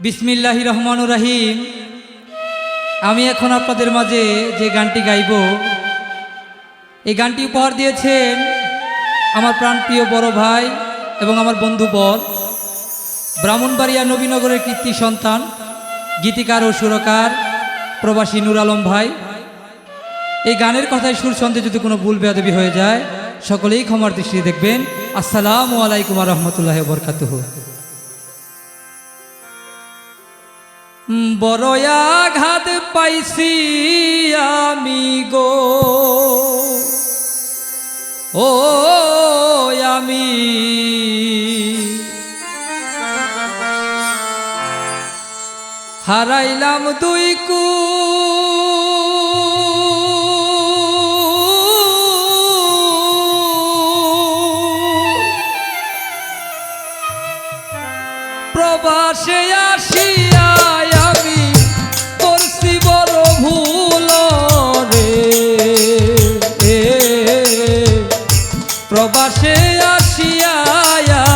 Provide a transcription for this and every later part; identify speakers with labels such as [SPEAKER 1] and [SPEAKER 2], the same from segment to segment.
[SPEAKER 1] বিসমিল্লাহির রহমানুর রহিম। আমি এখন আপনাদের মাঝে যে গানটি গাইব, এই গানটি উপহার দিয়েছেন আমার প্রাণপ্রিয় বড় ভাই এবং আমার বন্ধু বর, ব্রাহ্মণবাড়িয়া নবীনগরের কীর্তি সন্তান, গীতিকার ও সুরকার প্রবাসী নূর আলম ভাই। এই গানের কথায় সুর ছন্দে যদি কোনো ভুল বেয়াদবি হয়ে যায়, সকলেই ক্ষমার দৃষ্টি দেখবেন। আসসালামু আলাইকুম ওয়া রাহমাতুল্লাহি ওয়া বারাকাতুহু। বড় আঘাত পাইছি আমি গো, ও আমি হারাইলাম দুই প্রবাসে আসিয়া আমি করছি বড় ভুল রে, প্রবাসে আসিয়া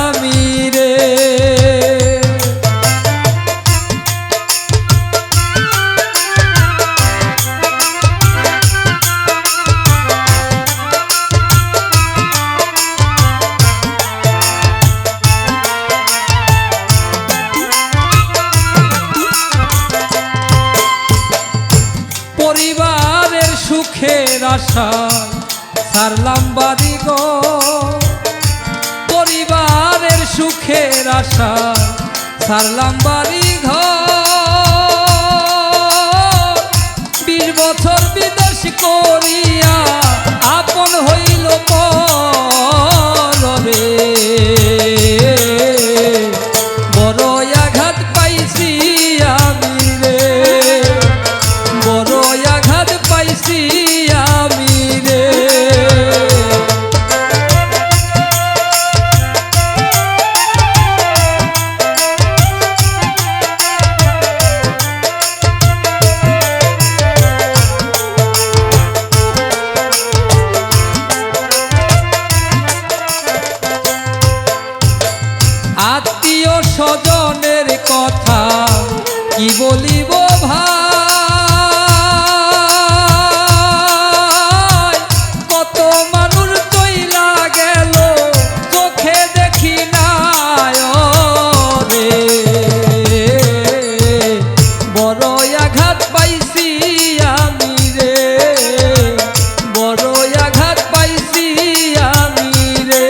[SPEAKER 1] আমি রে পরিবারের সুখের আশা ছাড়লাম বাড়ি গো, পরিবারের সুখের আশা ছাড়লাম বাড়ি ঘর, 20 বছর বিদেশ করিয়া আপন হইল পর রে, বড় আঘাত পাইছি আমি রে, বড় আঘাত পাইছি আমি রে। আত্মীয় স্বজনের কথা কি বলিব ভাই, কত মানুষ চইলা গেল চোখে দেখি না রে, বড় আঘাত পাইছি আমি রে, বড় আঘাত পাইছি আমি রে।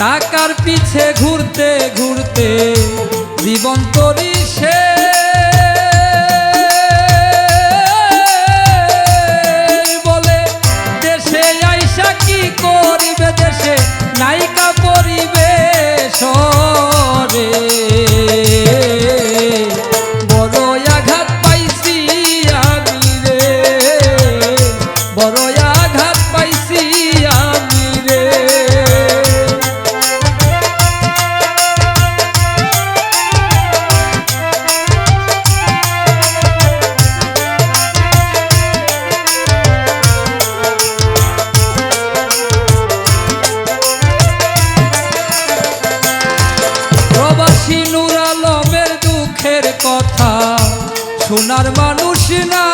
[SPEAKER 1] টাকার পিছে ঘুরতে ঘুরতে জীবন তরি শেষ, বলে দেশে আইসা কি করিবে, দেশে নায়িকা পরিবেশ রে, বড় আঘাত পাইছি আমি রে, বড় আঘাত পাইছি আমি রে। প্রবাসী নূর আলমের দুঃখের কথা শোনার মানুষ না।